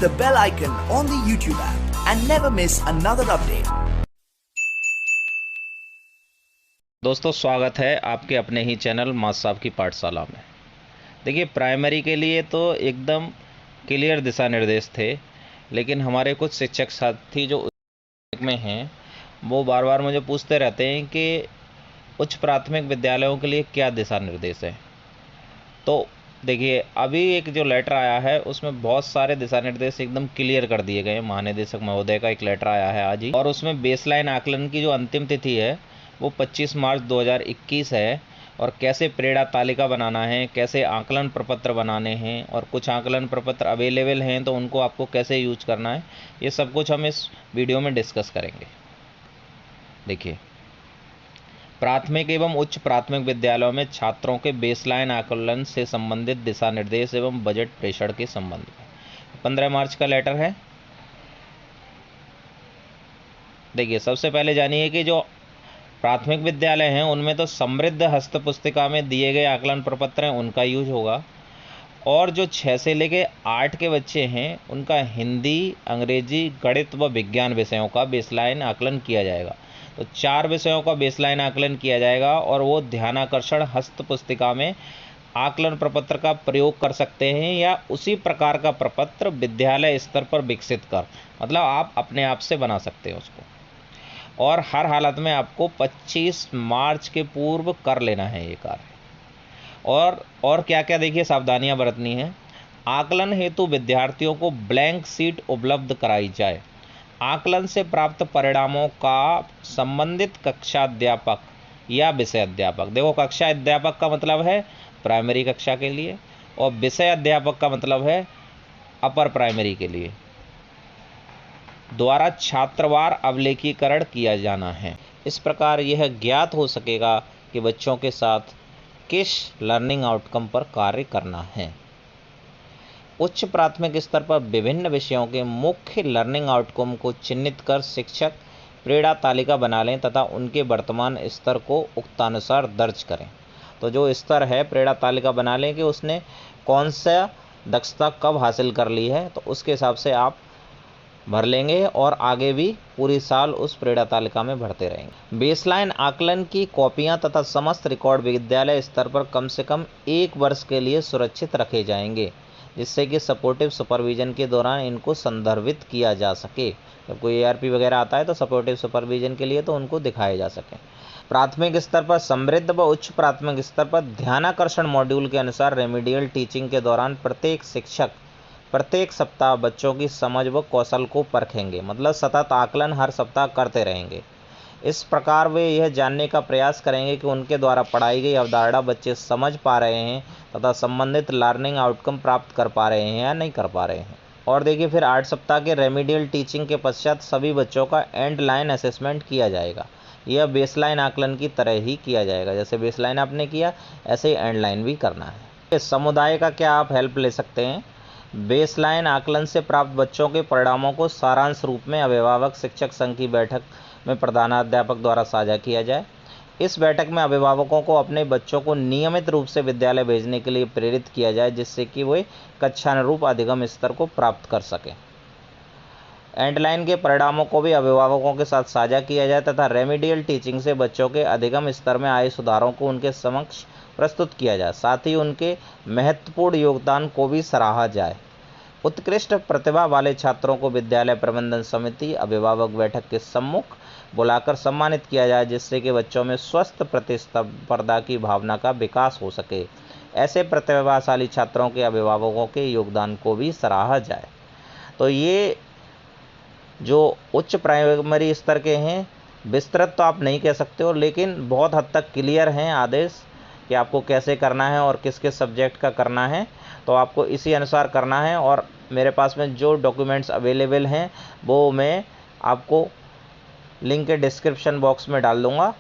the bell icon on the YouTube app and never miss another update. दोस्तों स्वागत है आपके अपने ही चैनल मास साहब की पाठशाला में। देखिए, प्राइमरी के लिए तो एकदम क्लियर दिशा निर्देश थे, लेकिन हमारे कुछ शिक्षक साथी जो में हैं वो बार बार मुझे पूछते रहते हैं कि उच्च प्राथमिक विद्यालयों के लिए क्या दिशा निर्देश है। तो देखिए, अभी एक जो लेटर आया है उसमें बहुत सारे दिशा निर्देश एकदम क्लियर कर दिए गए हैं। महानिदेशक महोदय का एक लेटर आया है आज ही, और उसमें बेसलाइन आकलन की जो अंतिम तिथि है वो 25 मार्च 2021 है। और कैसे प्रेरणा तालिका बनाना है, कैसे आकलन प्रपत्र बनाने हैं, और कुछ आकलन प्रपत्र अवेलेबल हैं तो उनको आपको कैसे यूज करना है, ये सब कुछ हम इस वीडियो में डिस्कस करेंगे। देखिए, प्राथमिक एवं उच्च प्राथमिक विद्यालयों में छात्रों के बेसलाइन आकलन से संबंधित दिशा निर्देश एवं बजट प्रेषण के संबंध में 15 मार्च का लेटर है। देखिए, सबसे पहले जानिए कि जो प्राथमिक विद्यालय हैं उनमें तो समृद्ध हस्त पुस्तिका में दिए गए आकलन प्रपत्र हैं उनका यूज होगा, और जो 6 से लेके 8 के बच्चे हैं उनका हिंदी, अंग्रेजी, गणित व विज्ञान विषयों का बेसलाइन आकलन किया जाएगा। तो 4 विषयों का बेसलाइन आकलन किया जाएगा, और वो ध्यानाकर्षण हस्त पुस्तिका में आकलन प्रपत्र का प्रयोग कर सकते हैं या उसी प्रकार का प्रपत्र विद्यालय स्तर पर विकसित कर, मतलब आप अपने आप से बना सकते हैं उसको। और हर हालत में आपको 25 मार्च के पूर्व कर लेना है ये कार्य। और क्या क्या देखिए सावधानियां बरतनी है। आकलन हेतु विद्यार्थियों को ब्लैंक सीट उपलब्ध कराई जाए। आकलन से प्राप्त परिणामों का संबंधित कक्षाध्यापक या विषय अध्यापक, देखो कक्षा अध्यापक का मतलब है प्राइमरी कक्षा के लिए, और विषय अध्यापक का मतलब है अपर प्राइमरी के लिए, द्वारा छात्रवार अवलेखीकरण किया जाना है। इस प्रकार यह ज्ञात हो सकेगा कि बच्चों के साथ किस लर्निंग आउटकम पर कार्य करना है। उच्च प्राथमिक स्तर पर विभिन्न विषयों के मुख्य लर्निंग आउटकम को चिन्हित कर शिक्षक प्रेरणा तालिका बना लें तथा उनके वर्तमान स्तर को उक्तानुसार दर्ज करें। तो जो स्तर है प्रेरणा तालिका बना लें कि उसने कौन सा दक्षता कब हासिल कर ली है, तो उसके हिसाब से आप भर लेंगे और आगे भी पूरी साल उस प्रेरणा तालिका में भरते रहेंगे। बेसलाइन आकलन की कॉपियां तथा समस्त रिकॉर्ड विद्यालय स्तर पर कम से कम 1 वर्ष के लिए सुरक्षित रखे जाएंगे, जिससे कि सपोर्टिव सुपरविजन के दौरान इनको संदर्भित किया जा सके। जब कोई एआरपी वगैरह आता है तो सपोर्टिव सुपरविजन के लिए तो उनको दिखाए जा सके। प्राथमिक स्तर पर समृद्ध व उच्च प्राथमिक स्तर पर ध्यानाकर्षण मॉड्यूल के अनुसार रेमिडियल टीचिंग के दौरान प्रत्येक शिक्षक प्रत्येक सप्ताह बच्चों की समझ व कौशल को परखेंगे, मतलब सतत आकलन हर सप्ताह करते रहेंगे। इस प्रकार वे यह जानने का प्रयास करेंगे कि उनके द्वारा पढ़ाई गई अवधारणा बच्चे समझ पा रहे हैं तथा संबंधित लर्निंग आउटकम प्राप्त कर पा रहे हैं या नहीं कर पा रहे हैं। और देखिए, फिर 8 सप्ताह के रेमिडियल टीचिंग के पश्चात सभी बच्चों का एंड लाइन असेसमेंट किया जाएगा। यह बेसलाइन आकलन की तरह ही किया जाएगा, जैसे बेसलाइन आपने किया ऐसे ही एंड लाइन भी करना है। समुदाय का क्या आप हेल्प ले सकते हैं। बेसलाइन आकलन से प्राप्त बच्चों के परिणामों को सारांश रूप में अभिभावक शिक्षक संघ की बैठक में प्रधानाध्यापक द्वारा साझा किया जाए। इस बैठक में अभिभावकों को अपने बच्चों को नियमित रूप से विद्यालय भेजने के लिए प्रेरित किया जाए, जिससे कि वे कक्षानुरूप अधिगम स्तर को प्राप्त कर सकें। एंडलाइन के परिणामों को भी अभिभावकों के साथ साझा किया जाए तथा रेमिडियल टीचिंग से बच्चों के अधिगम स्तर में आए सुधारों को उनके समक्ष प्रस्तुत किया जाए। साथ ही उनके महत्वपूर्ण योगदान को भी सराहा जाए। उत्कृष्ट प्रतिभा वाले छात्रों को विद्यालय प्रबंधन समिति अभिभावक बैठक के सम्मुख बुलाकर सम्मानित किया जाए, जिससे कि बच्चों में स्वस्थ प्रतिस्पर्धा की भावना का विकास हो सके। ऐसे प्रतिभाशाली छात्रों के अभिभावकों के योगदान को भी सराहा जाए। तो ये जो उच्च प्राइमरी स्तर के हैं, विस्तृत तो आप नहीं कह सकते हो, लेकिन बहुत हद तक क्लियर हैं आदेश कि आपको कैसे करना है और किस किस सब्जेक्ट का करना है। तो आपको इसी अनुसार करना है, और मेरे पास में जो डॉक्यूमेंट्स अवेलेबल हैं वो मैं आपको लिंक के डिस्क्रिप्शन बॉक्स में डाल दूँगा।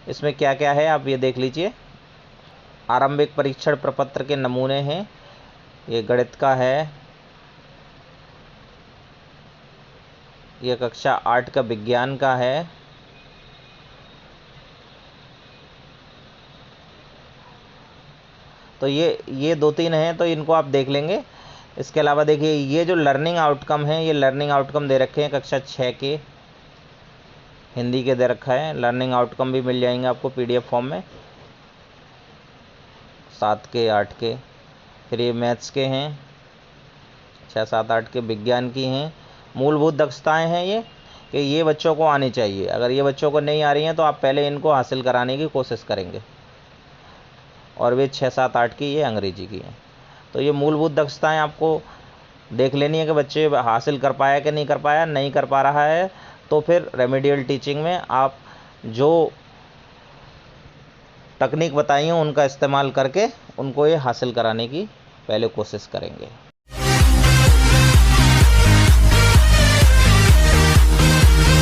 इसमें क्या क्या है आप ये देख लीजिए। आरंभिक परीक्षण प्रपत्र के नमूने हैं, ये गणित का है, ये कक्षा 8 का विज्ञान का है, तो ये 2-3 हैं, तो इनको आप देख लेंगे। इसके अलावा देखिए ये जो लर्निंग आउटकम है, ये लर्निंग आउटकम दे रखे हैं कक्षा 6 के, हिंदी के दे रखा है। लर्निंग आउटकम भी मिल जाएंगे आपको PDF फॉर्म में, 7 के 8 के। फिर ये मैथ्स के हैं 6 7 8 के, विज्ञान की हैं। मूलभूत दक्षताएं हैं ये, कि ये बच्चों को आनी चाहिए। अगर ये बच्चों को नहीं आ रही हैं तो आप पहले इनको हासिल कराने की कोशिश करेंगे। और वे 6 7 8 की, ये अंग्रेजी की हैं। तो ये मूलभूत दक्षताएं आपको देख लेनी है कि बच्चे हासिल कर पाया कि नहीं कर पाया। नहीं कर पा रहा है तो फिर रेमेडियल टीचिंग में आप जो तकनीक बताई हैं उनका इस्तेमाल करके उनको ये हासिल कराने की पहले कोशिश करेंगे।